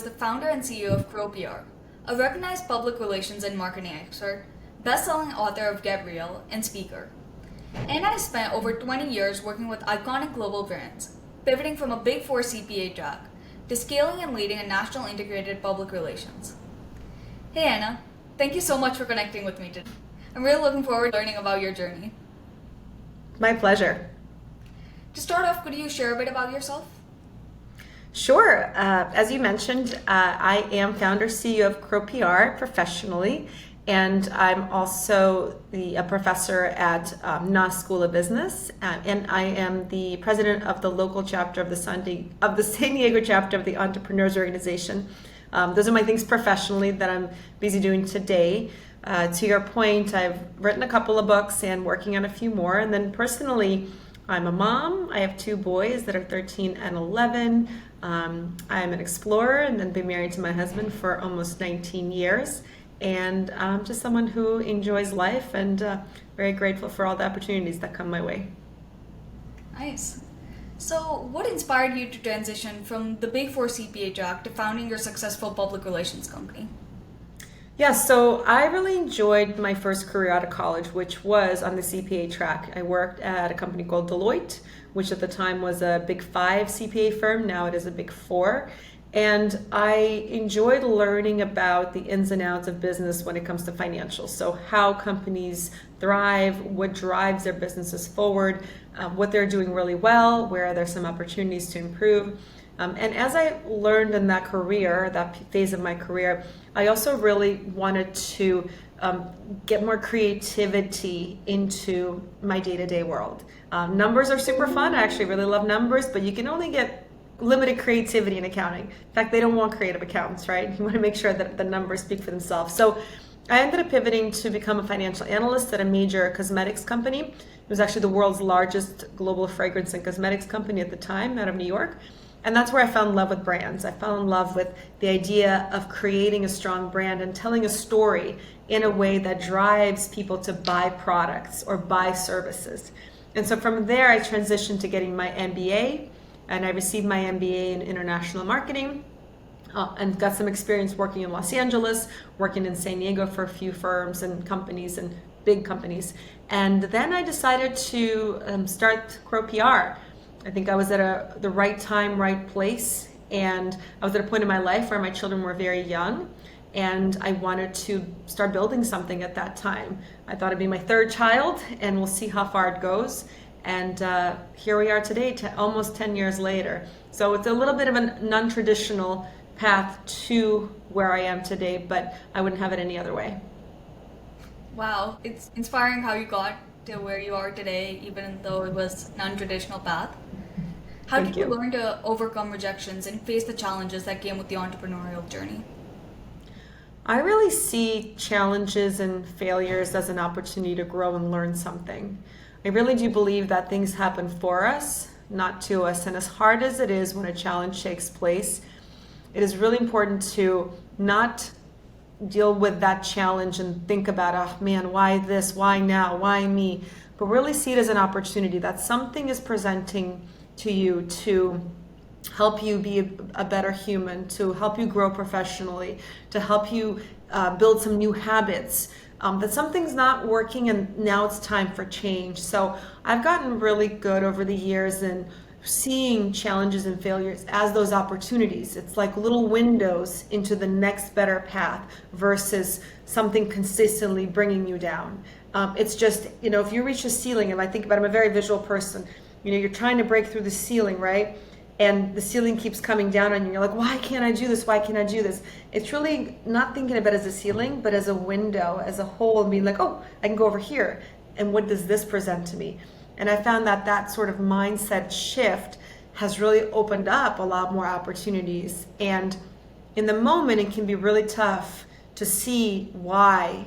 is the founder and CEO of Crowe PR, a recognized public relations and marketing expert, best-selling author of Get Real, and speaker. Anna has spent over 20 years working with iconic global brands, pivoting from a Big Four CPA track to scaling and leading a national integrated public relations. Hey Anna, thank you so much for connecting with me today. I'm really looking forward to learning about your journey. My pleasure. To start off, could you share a bit about yourself? Sure. As you mentioned, I am founder CEO of Crowe PR professionally, and I'm also a professor at NAS School of Business, and I am the president of the local chapter of the San Diego chapter of the Entrepreneurs Organization. Those are my things professionally that I'm busy doing today. To your point, I've written a couple of books and working on a few more, and then personally, I'm a mom. I have two boys that are 13 and 11. I'm an explorer and then been married to my husband for almost 19 years. And I'm just someone who enjoys life and very grateful for all the opportunities that come my way. Nice. So, what inspired you to transition from the Big Four CPA track to founding your successful public relations company? Yeah, so I really enjoyed my first career out of college, which was on the CPA track. I worked at a company called Deloitte, which at the time was a Big Five CPA firm. Now it is a Big Four. And I enjoyed learning about the ins and outs of business when it comes to financials. So how companies thrive, what drives their businesses forward, what they're doing really well, where there's some opportunities to improve. And as I learned in that career, that phase of my career, I also really wanted to get more creativity into my day-to-day world. Numbers are super fun. I actually really love numbers, but you can only get limited creativity in accounting. In fact, they don't want creative accountants, right? You want to make sure that the numbers speak for themselves. So I ended up pivoting to become a financial analyst at a major cosmetics company. It was actually the world's largest global fragrance and cosmetics company at the time, out of New York. And that's where I fell in love with brands. I fell in love with the idea of creating a strong brand and telling a story in a way that drives people to buy products or buy services. And so from there, I transitioned to getting my MBA, and I received my MBA in international marketing and got some experience working in Los Angeles, working in San Diego for a few firms and companies and big companies. And then I decided to start Crowe PR. I think I was at the right time, right place, and I was at a point in my life where my children were very young, and I wanted to start building something at that time. I thought it'd be my third child, and we'll see how far it goes. And here we are today, almost 10 years later. So it's a little bit of a non-traditional path to where I am today, but I wouldn't have it any other way. Wow, it's inspiring how you got to where you are today, even though it was non-traditional path. How did you learn to overcome rejections and face the challenges that came with the entrepreneurial journey? I really see challenges and failures as an opportunity to grow and learn something. I really do believe that things happen for us, not to us. And as hard as it is when a challenge takes place, it is really important to not deal with that challenge and think about, oh man, why this, why now, why me? But really see it as an opportunity that something is presenting to you to help you be a better human, to help you grow professionally, to help you build some new habits. That something's not working and now it's time for change. So I've gotten really good over the years in seeing challenges and failures as those opportunities. It's like little windows into the next better path versus something consistently bringing you down. It's just, if you reach a ceiling, if I think about it, I'm a very visual person, you're trying to break through the ceiling, right? And the ceiling keeps coming down on you. You're like, why can't I do this? Why can't I do this? It's really not thinking of it as a ceiling, but as a window, as a hole, and being like, oh, I can go over here. And what does this present to me? And I found that sort of mindset shift has really opened up a lot more opportunities. And in the moment, it can be really tough to see why.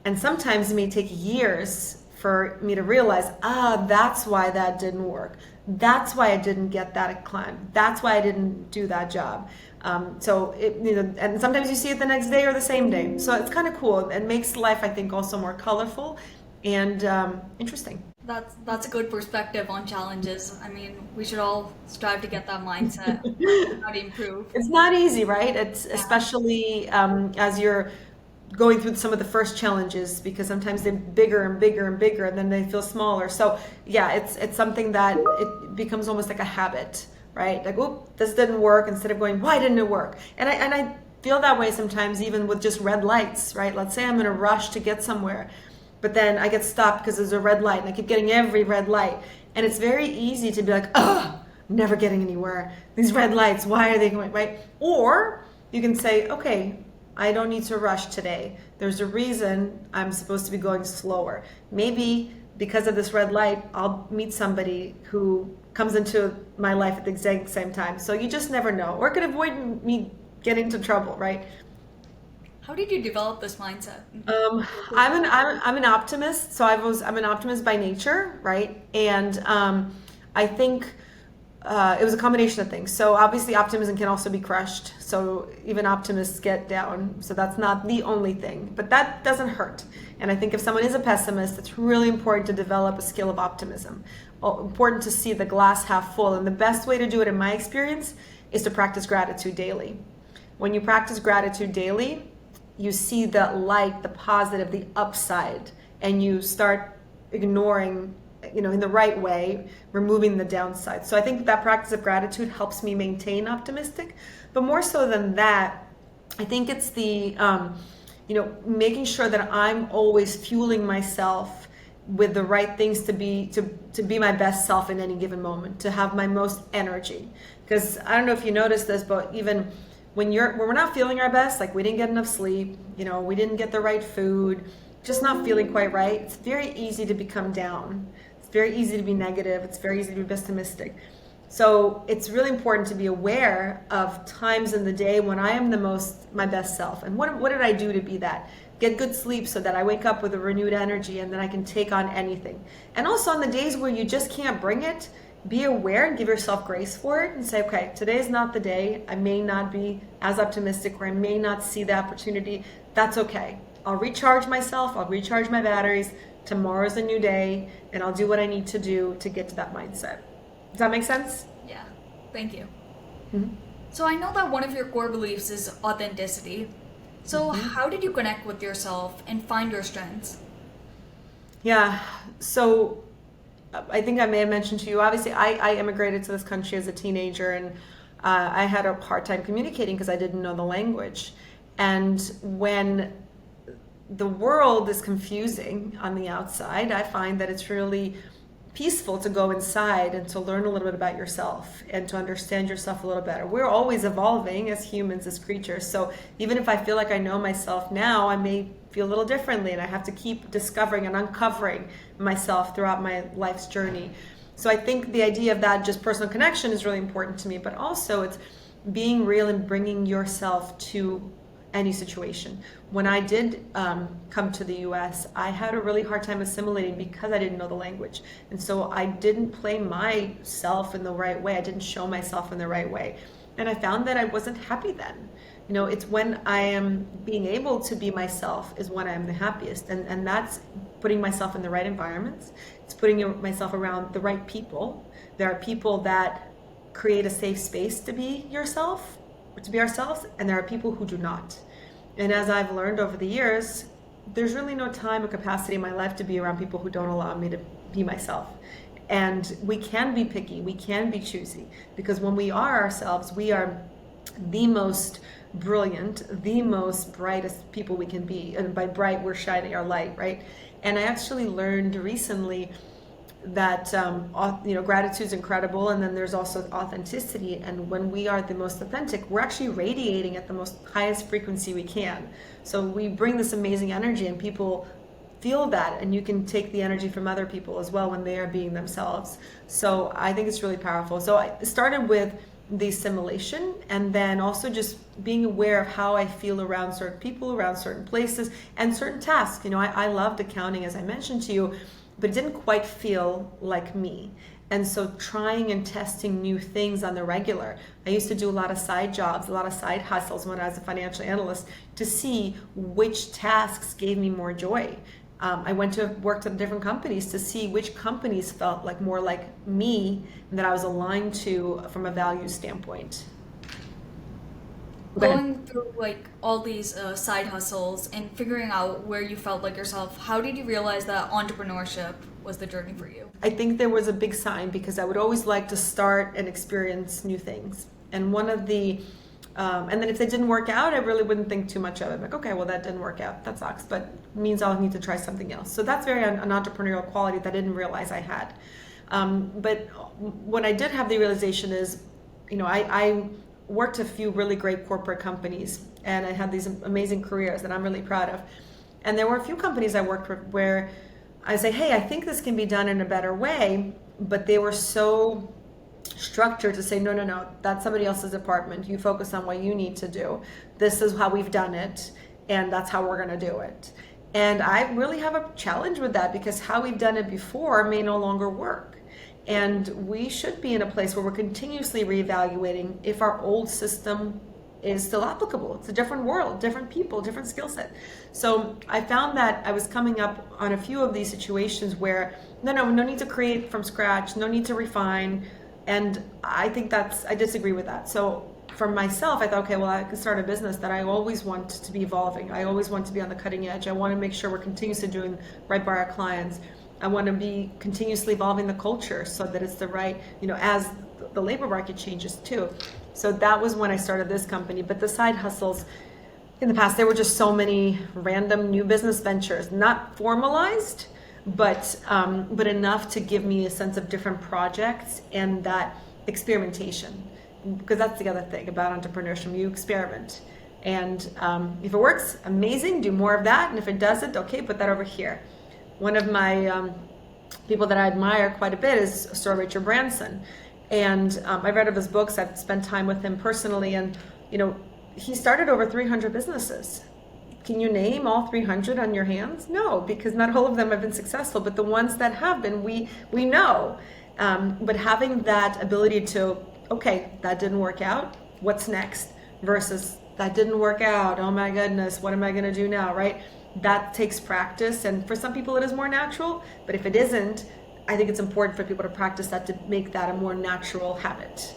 And sometimes it may take years for me to realize, that's why that didn't work. That's why I didn't get that climb. That's why I didn't do that job. And sometimes you see it the next day or the same day. So it's kind of cool. It makes life, I think, also more colorful and interesting. That's a good perspective on challenges. I mean, we should all strive to get that mindset, learn how to improve. It's not easy, right? It's Yeah. especially as you're going through some of the first challenges, because sometimes they're bigger and bigger and bigger, and then they feel smaller. So yeah, it's something that it becomes almost like a habit, right? Like, oop, this didn't work, instead of going, why didn't it work? And I feel that way sometimes, even with just red lights, right? Let's say I'm in a rush to get somewhere, but then I get stopped because there's a red light, and I keep getting every red light, and it's very easy to be like, oh, never getting anywhere. These red lights, why are they going, right? Or you can say, okay, I don't need to rush today. There's a reason I'm supposed to be going slower. Maybe because of this red light, I'll meet somebody who comes into my life at the exact same time. So you just never know. Or it could avoid me getting into trouble, right? How did you develop this mindset? I'm an optimist. So I'm an optimist by nature, right? And I think it was a combination of things. So obviously optimism can also be crushed. So even optimists get down. So that's not the only thing, but that doesn't hurt. And I think if someone is a pessimist, it's really important to develop a skill of optimism. Important to see the glass half full. And the best way to do it, in my experience, is to practice gratitude daily. When you practice gratitude daily, you see the light, the positive, the upside, and you start ignoring, in the right way, removing the downside. So I think that practice of gratitude helps me maintain optimistic. But more so than that, I think it's the, making sure that I'm always fueling myself with the right things to be my best self in any given moment, to have my most energy. Because I don't know if you noticed this, but even when we're not feeling our best, like we didn't get enough sleep, we didn't get the right food, just not feeling quite right, it's very easy to become down. It's very easy to be negative. It's very easy to be pessimistic. So it's really important to be aware of times in the day when I am my best self. And what did I do to be that? Get good sleep so that I wake up with a renewed energy, and then I can take on anything. And also on the days where you just can't bring it, be aware and give yourself grace for it and say, okay, today is not the day. I may not be as optimistic, or I may not see the opportunity. That's okay. I'll recharge myself. I'll recharge my batteries. Tomorrow's a new day, and I'll do what I need to do to get to that mindset. Does that make sense? Yeah, thank you. Mm-hmm. So I know that one of your core beliefs is authenticity. So how did you connect with yourself and find your strengths? Yeah, so I think I may have mentioned to you, obviously I immigrated to this country as a teenager, and I had a hard time communicating because I didn't know the language. And when the world is confusing on the outside, I find that it's really peaceful to go inside and to learn a little bit about yourself and to understand yourself a little better. We're always evolving as humans, as creatures. So even if I feel like I know myself now, I may feel a little differently, and I have to keep discovering and uncovering myself throughout my life's journey. So I think the idea of that just personal connection is really important to me, but also it's being real and bringing yourself to any situation. When I did come to the US, I had a really hard time assimilating because I didn't know the language. And so I didn't play myself in the right way. I didn't show myself in the right way. And I found that I wasn't happy then. It's when I am being able to be myself is when I'm the happiest. And that's putting myself in the right environments. It's putting myself around the right people. There are people that create a safe space to be yourself, to be ourselves, and there are people who do not. And as I've learned over the years, there's really no time or capacity in my life to be around people who don't allow me to be myself. And we can be picky, we can be choosy, because when we are ourselves, we are the most brilliant, the most brightest people we can be. And by bright, we're shining our light, right? And I actually learned recently that gratitude is incredible, and then there's also authenticity. And when we are the most authentic, we're actually radiating at the most highest frequency we can. So we bring this amazing energy, and people feel that, and you can take the energy from other people as well when they are being themselves. So I think it's really powerful. So I started with the assimilation, and then also just being aware of how I feel around certain people, around certain places, and certain tasks. I loved accounting, as I mentioned to you, but it didn't quite feel like me. And so trying and testing new things on the regular. I used to do a lot of side jobs, a lot of side hustles when I was a financial analyst, to see which tasks gave me more joy. I went to work at different companies to see which companies felt like more like me and that I was aligned to from a value standpoint. Go ahead. Going through like all these side hustles and figuring out where you felt like yourself, how did you realize that entrepreneurship was the journey for you? I think there was a big sign because I would always like to start and experience new things. And one of the, and then if they didn't work out, I really wouldn't think too much of it. Like, okay, well, that didn't work out. That sucks, but it means I'll need to try something else. So that's very an entrepreneurial quality that I didn't realize I had. But what I did have the realization is, I worked a few really great corporate companies and I had these amazing careers that I'm really proud of. And there were a few companies I worked with where I say, hey, I think this can be done in a better way, but they were so structured to say, no, that's somebody else's department. You focus on what you need to do. This is how we've done it, and that's how we're going to do it. And I really have a challenge with that because how we've done it before may no longer work. And we should be in a place where we're continuously reevaluating if our old system is still applicable. It's a different world, different people, different skill set. So I found that I was coming up on a few of these situations where no need to create from scratch, no need to refine. And I think I disagree with that. So for myself, I thought, okay, well, I can start a business that I always want to be evolving. I always want to be on the cutting edge. I want to make sure we're continuously doing right by our clients. I want to be continuously evolving the culture so that it's the right, as the labor market changes too. So that was when I started this company. But the side hustles in the past, there were just so many random new business ventures, not formalized, but enough to give me a sense of different projects and that experimentation. Because that's the other thing about entrepreneurship, you experiment. And if it works, amazing, do more of that. And if it doesn't, okay, put that over here. One of my people that I admire quite a bit is Sir Richard Branson. And I've read of his books, I've spent time with him personally, and he started over 300 businesses. Can you name all 300 on your hands? No, because not all of them have been successful, but the ones that have been, we know. But having that ability to, okay, that didn't work out, what's next? Versus, that didn't work out, oh my goodness, what am I gonna do now, right? That takes practice, and for some people it is more natural, but if it isn't, I think it's important for people to practice that to make that a more natural habit.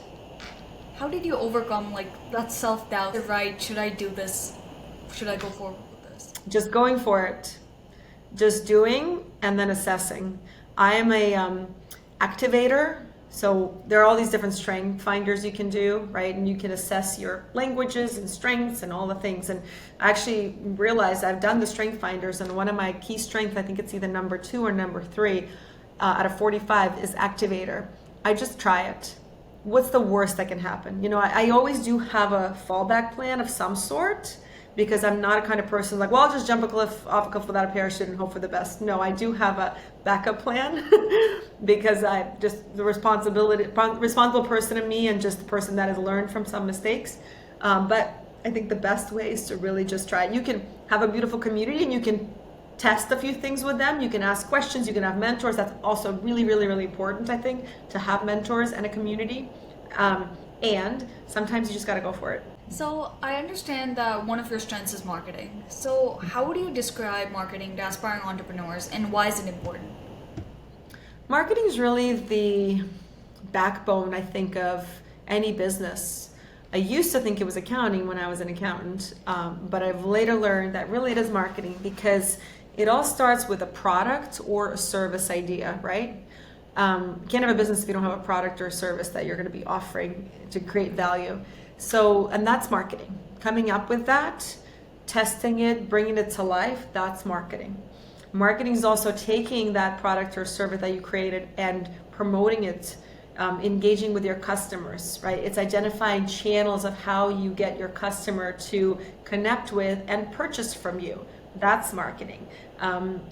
How did you overcome that self-doubt? Right, should I do this? Should I go forward with this? Just going for it. Just doing and then assessing. I am a activator, so there are all these different strength finders you can do, right? And you can assess your languages and strengths and all the things. And I actually realized I've done the strength finders, and one of my key strengths, I think it's either number 2 or number 3 out of 45, is activator. I just try it. What's the worst that can happen? I always do have a fallback plan of some sort, because I'm not a kind of person like, well, I'll just jump off a cliff without a parachute and hope for the best. No, I do have a backup plan because I just the responsible person in me, and just the person that has learned from some mistakes. But I think the best way is to really just try it. You can have a beautiful community and you can test a few things with them. You can ask questions, you can have mentors. That's also really, really, really important, I think, to have mentors and a community. And sometimes you just got to go for it. So I understand that one of your strengths is marketing. So how would you describe marketing to aspiring entrepreneurs, and why is it important? Marketing is really the backbone, I think, of any business. I used to think it was accounting when I was an accountant, but I've later learned that really it is marketing, because it all starts with a product or a service idea, right? You can't have a business if you don't have a product or a service that you're going to be offering to create value. So, and that's marketing. Coming up with that, testing it, bringing it to life, that's marketing. Marketing is also taking that product or service that you created and promoting it, engaging with your customers, right? It's identifying channels of how you get your customer to connect with and purchase from you. That's marketing.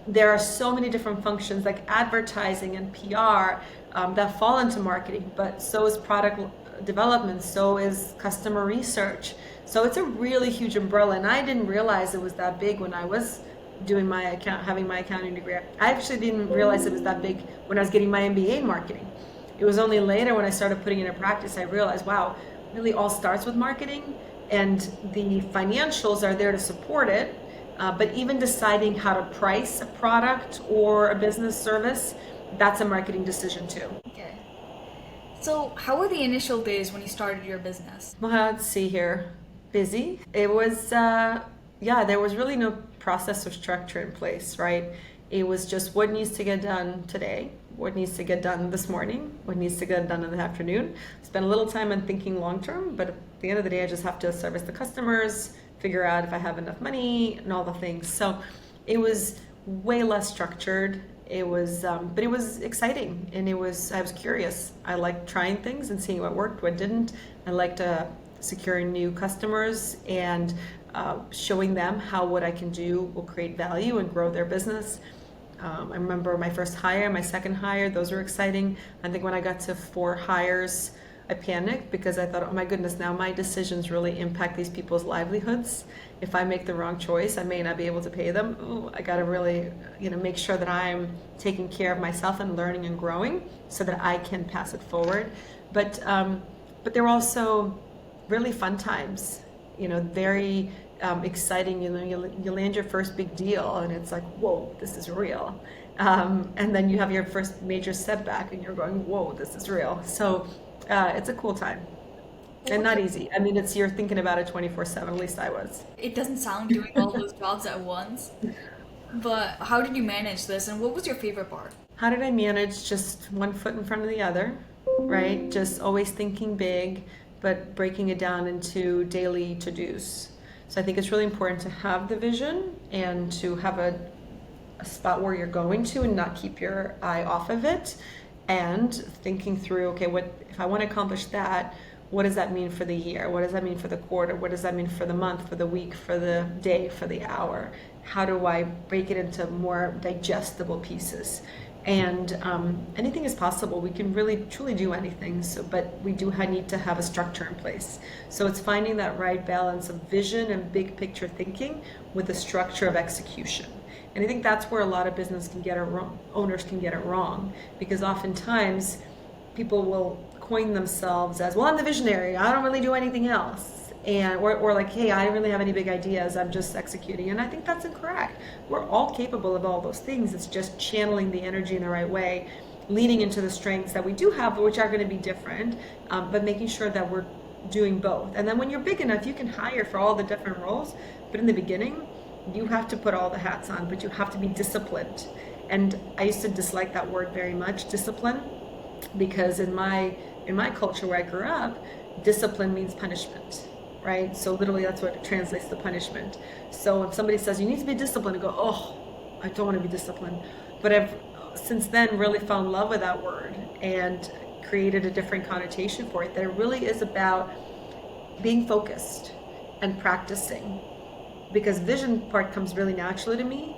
There are so many different functions like advertising and PR that fall into marketing, but so is product development, so is customer research. So it's a really huge umbrella, and I didn't realize it was that big when I was doing having my accounting degree. I actually didn't realize it was that big when I was getting my MBA in marketing. It was only later when I started putting it into practice, I realized, wow, really all starts with marketing, and the financials are there to support it. But even deciding how to price a product or a business service, that's a marketing decision too. Okay. So, how were the initial days when you started your business? Well, let's see here. Busy. It was, there was really no process or structure in place, right? It was just what needs to get done today, what needs to get done this morning, what needs to get done in the afternoon. Spend a little time on thinking long term, but at the end of the day, I just have to service the customers, figure out if I have enough money and all the things. So it was way less structured. It was, but it was exciting, and I was curious. I liked trying things and seeing what worked, what didn't. I liked securing new customers and showing them how what I can do will create value and grow their business. I remember my first hire, my second hire, those were exciting. I think when I got to 4 hires, I panicked because I thought, oh my goodness, now my decisions really impact these people's livelihoods. If I make the wrong choice, I may not be able to pay them. Ooh, I got to really, make sure that I'm taking care of myself and learning and growing so that I can pass it forward. But there were also really fun times, very exciting. You land your first big deal and it's like, whoa, this is real. And then you have your first major setback and you're going, whoa, this is real. So it's a cool time and not easy. I mean, you're thinking about it 24/7, at least I was. It doesn't sound doing all those jobs at once, but how did you manage this and what was your favorite part? How did I manage just one foot in front of the other, right? Just always thinking big, but breaking it down into daily to-dos. So I think it's really important to have the vision and to have a spot where you're going to and not keep your eye off of it, and thinking through, okay, what if I want to accomplish that, what does that mean for the year? What does that mean for the quarter? What does that mean for the month, for the week, for the day, for the hour? How do I break it into more digestible pieces? And anything is possible. We can really truly do anything. But we do need to have a structure in place. So it's finding that right balance of vision and big picture thinking with the structure of execution. And I think that's where a lot of business can get it wrong. Owners can get it wrong, because oftentimes people will coin themselves as, well, I'm the visionary, I don't really do anything else. Or like, hey, I don't really have any big ideas, I'm just executing. And I think that's incorrect. We're all capable of all those things. It's just channeling the energy in the right way, leaning into the strengths that we do have, which are going to be different, but making sure that we're doing both. And then when you're big enough, you can hire for all the different roles. But in the beginning, you have to put all the hats on, but you have to be disciplined. And I used to dislike that word very much, discipline, because in my culture where I grew up, discipline means punishment, right? So literally that's what it translates to, punishment. So if somebody says you need to be disciplined, I go, oh, I don't want to be disciplined. But I've since then really fell in love with that word and created a different connotation for it, that it really is about being focused and practicing. Because vision part comes really naturally to me.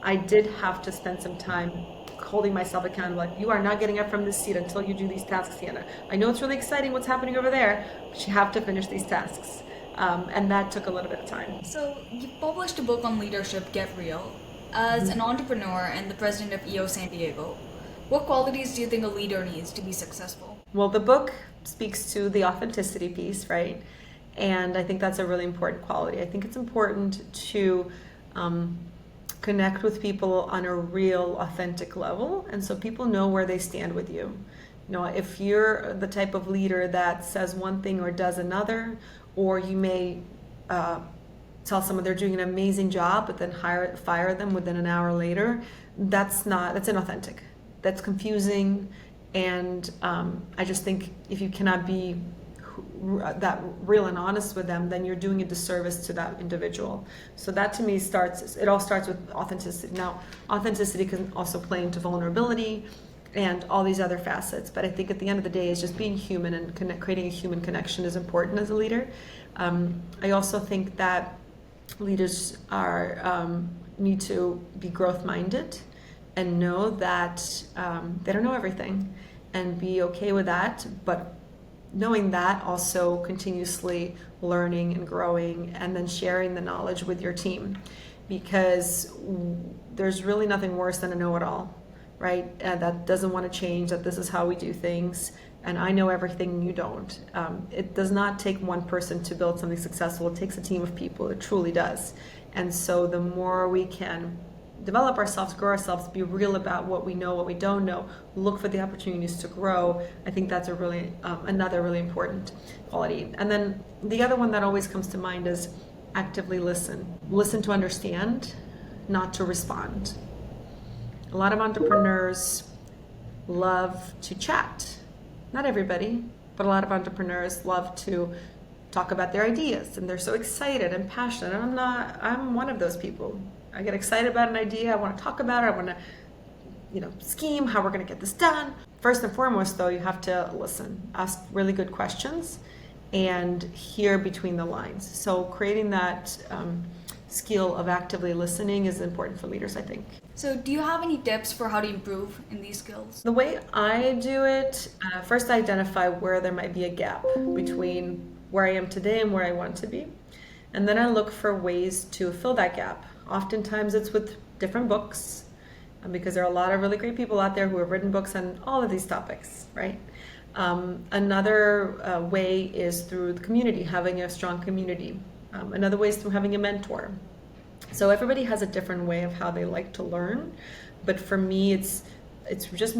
I did have to spend some time holding myself accountable, like, you are not getting up from this seat until you do these tasks, Sienna. I know it's really exciting what's happening over there, but you have to finish these tasks. And that took a little bit of time. So you published a book on leadership, Get Real. As an entrepreneur and the president of EO San Diego, what qualities do you think a leader needs to be successful? Well, the book speaks to the authenticity piece, right? And I think that's a really important quality. I think it's important to connect with people on a real, authentic level, and so people know where they stand with you. If you're the type of leader that says one thing or does another, or you may tell someone they're doing an amazing job, but then fire them within an hour later, that's inauthentic. That's confusing, and I just think if you cannot be that real and honest with them, then you're doing a disservice to that individual. So that to me it all starts with authenticity. Now, authenticity can also play into vulnerability and all these other facets, but I think at the end of the day, is just being human and creating a human connection is important as a leader. I also think that leaders need to be growth-minded and know that they don't know everything, and be okay with that, but knowing that, also continuously learning and growing, and then sharing the knowledge with your team, because there's really nothing worse than a know-it-all, right? That doesn't want to change, that this is how we do things, and I know everything and you don't. It does not take one person to build something successful. It takes a team of people. It truly does. And so the more we can develop ourselves, grow ourselves, be real about what we know, what we don't know, look for the opportunities to grow, I think that's a really another really important quality. And then the other one that always comes to mind is actively listen. Listen to understand, not to respond. A lot of entrepreneurs love to chat. Not everybody, but a lot of entrepreneurs love to talk about their ideas, and they're so excited and passionate. And I'm one of those people. I get excited about an idea. I want to talk about it. I want to, scheme how we're going to get this done. First and foremost, though, you have to listen, ask really good questions, and hear between the lines. So creating that skill of actively listening is important for leaders, I think. So do you have any tips for how to improve in these skills? The way I do it, first I identify where there might be a gap between where I am today and where I want to be. And then I look for ways to fill that gap. Oftentimes it's with different books, because there are a lot of really great people out there who have written books on all of these topics, right? Another way is through the community, having a strong community. Another way is through having a mentor. So everybody has a different way of how they like to learn, but for me, it's just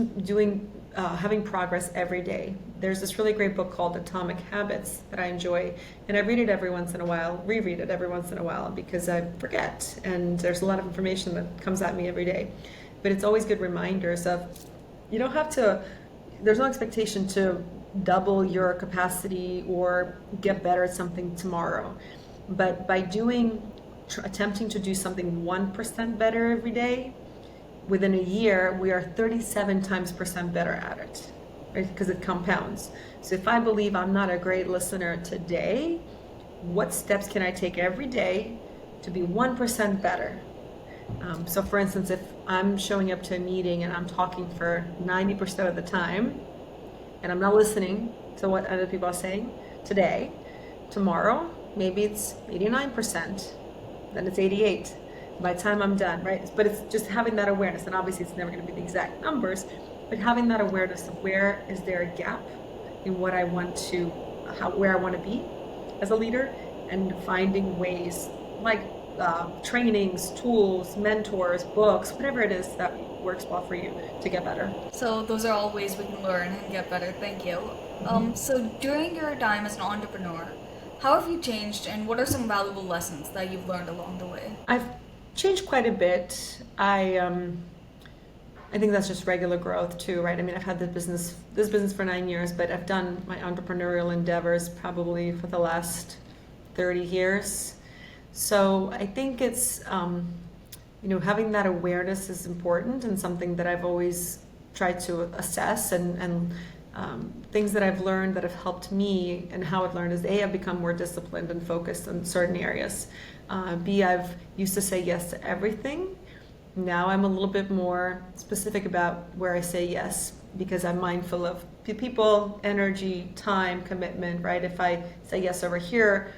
having progress every day. There's this really great book called Atomic Habits that I enjoy, and I read it every once in a while, reread it every once in a while, because I forget, and there's a lot of information that comes at me every day. But it's always good reminders of, you don't have to, there's no expectation to double your capacity or get better at something tomorrow. But by attempting to do something 1% better every day, within a year, we are 37 times percent better at it, right? Because it compounds. So if I believe I'm not a great listener today, what steps can I take every day to be 1% better? So for instance, if I'm showing up to a meeting and I'm talking for 90% of the time, and I'm not listening to what other people are saying today, tomorrow, maybe it's 89%, then it's 88. By the time I'm done, right? But it's just having that awareness, and obviously it's never going to be the exact numbers, but having that awareness of where is there a gap in what I want to, where I want to be as a leader, and finding ways like trainings, tools, mentors, books, whatever it is that works well for you to get better. So those are all ways we can learn and get better. Thank you. So during your time as an entrepreneur, how have you changed, and what are some valuable lessons that you've learned along the way? I've changed quite a bit. I think that's just regular growth too, right? I mean, I've had this business for 9 years, but I've done my entrepreneurial endeavors probably for the last 30 years. So I think it's, having that awareness is important, and something that I've always tried to assess, and things that I've learned that have helped me and how I've learned is A, I've become more disciplined and focused on certain areas. B, I've used to say yes to everything. Now I'm a little bit more specific about where I say yes, because I'm mindful of people, energy, time, commitment, right? If I say yes over here,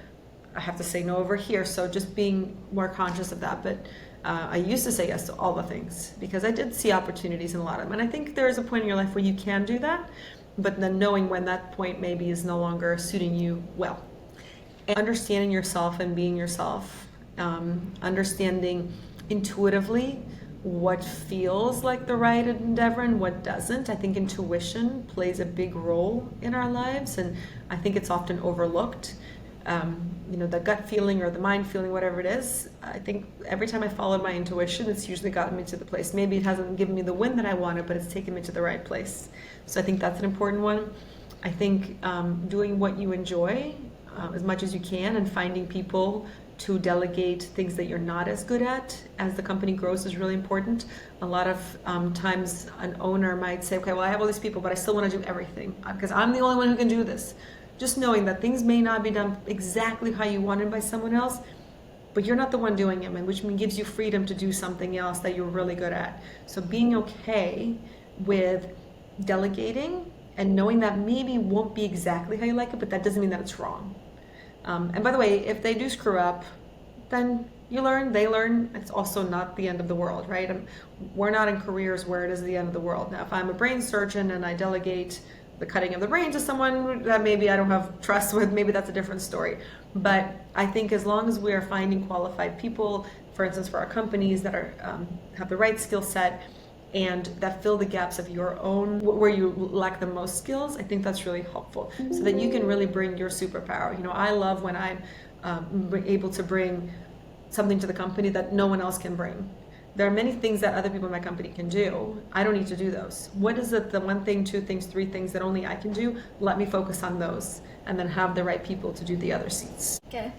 I have to say no over here. So just being more conscious of that. But I used to say yes to all the things because I did see opportunities in a lot of them. And I think there is a point in your life where you can do that, but then knowing when that point maybe is no longer suiting you well. And understanding yourself and being yourself, understanding intuitively what feels like the right endeavor and what doesn't. I think intuition plays a big role in our lives, and I think it's often overlooked. The gut feeling or the mind feeling, whatever it is, I think every time I followed my intuition, it's usually gotten me to the place. Maybe it hasn't given me the win that I wanted, but it's taken me to the right place. So I think that's an important one. I think doing what you enjoy as much as you can, and finding people to delegate things that you're not as good at as the company grows is really important. A lot of times an owner might say, okay, well, I have all these people, but I still want to do everything because I'm the only one who can do this. Just knowing that things may not be done exactly how you wanted by someone else, but you're not the one doing them, and which gives you freedom to do something else that you're really good at. So being okay with delegating and knowing that maybe won't be exactly how you like it, but that doesn't mean that it's wrong. And by the way, if they do screw up, then you learn, they learn. It's also not the end of the world, right? We're not in careers where it is the end of the world. Now, if I'm a brain surgeon and I delegate the cutting of the brain to someone that maybe I don't have trust with, maybe that's a different story. But I think as long as we are finding qualified people, for instance, for our companies that are have the right skill set and that fill the gaps of your own, where you lack the most skills, I think that's really helpful so that you can really bring your superpower. I love when I'm able to bring something to the company that no one else can bring. There are many things that other people in my company can do. I don't need to do those. What is it, the one thing, two things, three things that only I can do? Let me focus on those and then have the right people to do the other seats. Okay.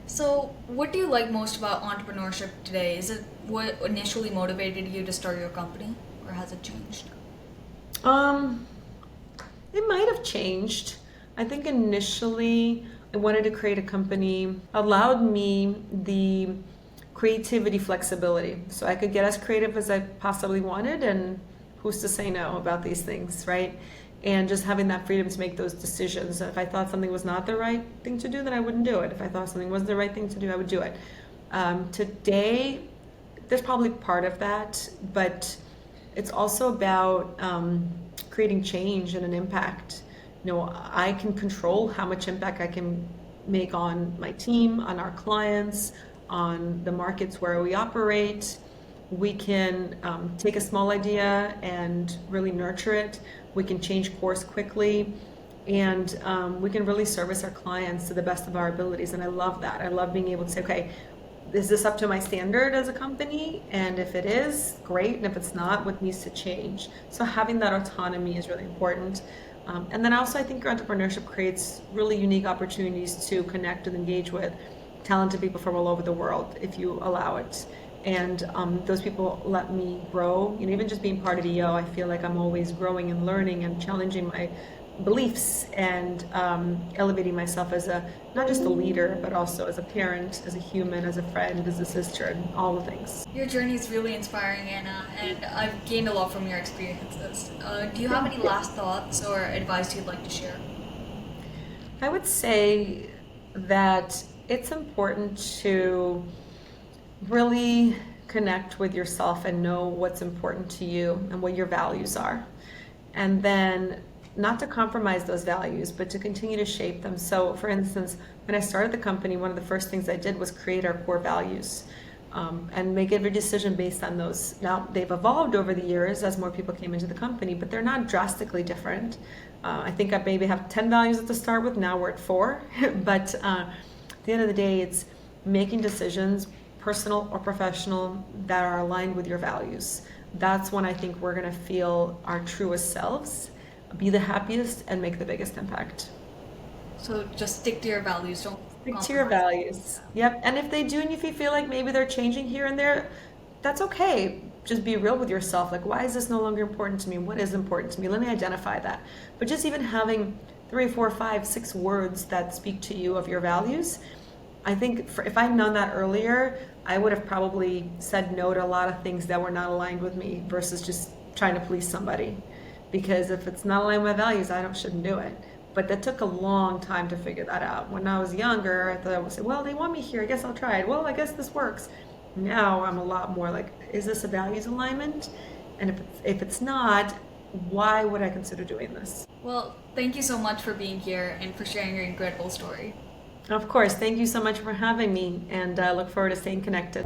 So, what do you like most about entrepreneurship today? Is it what initially motivated you to start your company, or has it changed? It might have changed. I think initially I wanted to create a company allowed me the creativity, flexibility. So I could get as creative as I possibly wanted, and who's to say no about these things, right? And just having that freedom to make those decisions. If I thought something was not the right thing to do, then I wouldn't do it. If I thought something was the right thing to do, I would do it. Today, there's probably part of that, but it's also about creating change and an impact. I can control how much impact I can make on my team, on our clients, on the markets where we operate. We can take a small idea and really nurture it. We can change course quickly, and we can really service our clients to the best of our abilities. And I love that. I love being able to say, okay, is this up to my standard as a company? And if it is, great. And if it's not, what needs to change? So having that autonomy is really important. And then also I think your entrepreneurship creates really unique opportunities to connect and engage with talented people from all over the world if you allow it. And those people let me grow. Even just being part of EO, I feel like I'm always growing and learning and challenging my beliefs and elevating myself as not just a leader, but also as a parent, as a human, as a friend, as a sister, and all the things. Your journey is really inspiring, Anna, and I've gained a lot from your experiences. Do you have any last thoughts or advice you'd like to share? I would say that it's important to really connect with yourself and know what's important to you and what your values are. And then not to compromise those values, but to continue to shape them. So for instance, when I started the company, one of the first things I did was create our core values and make every decision based on those. Now, they've evolved over the years as more people came into the company, but they're not drastically different. I think I maybe have 10 values at the start with, now we're at 4. But at the end of the day, it's making decisions, personal or professional, that are aligned with your values. That's when I think we're gonna feel our truest selves, be the happiest, and make the biggest impact. So just stick to your values, don't Stick to your values. Yep. And if they do, and if you feel like maybe they're changing here and there, that's okay. Just be real with yourself. Like, why is this no longer important to me? What is important to me? Let me identify that. But just even having 3, 4, 5, 6 words that speak to you of your values, I think if I'd known that earlier, I would have probably said no to a lot of things that were not aligned with me versus just trying to please somebody. Because if it's not aligned with my values, I shouldn't do it. But that took a long time to figure that out. When I was younger, I thought I would say, well, they want me here, I guess I'll try it. Well, I guess this works. Now I'm a lot more like, is this a values alignment? And if it's not, why would I consider doing this? Well, thank you so much for being here and for sharing your incredible story. Of course, thank you so much for having me, and I look forward to staying connected.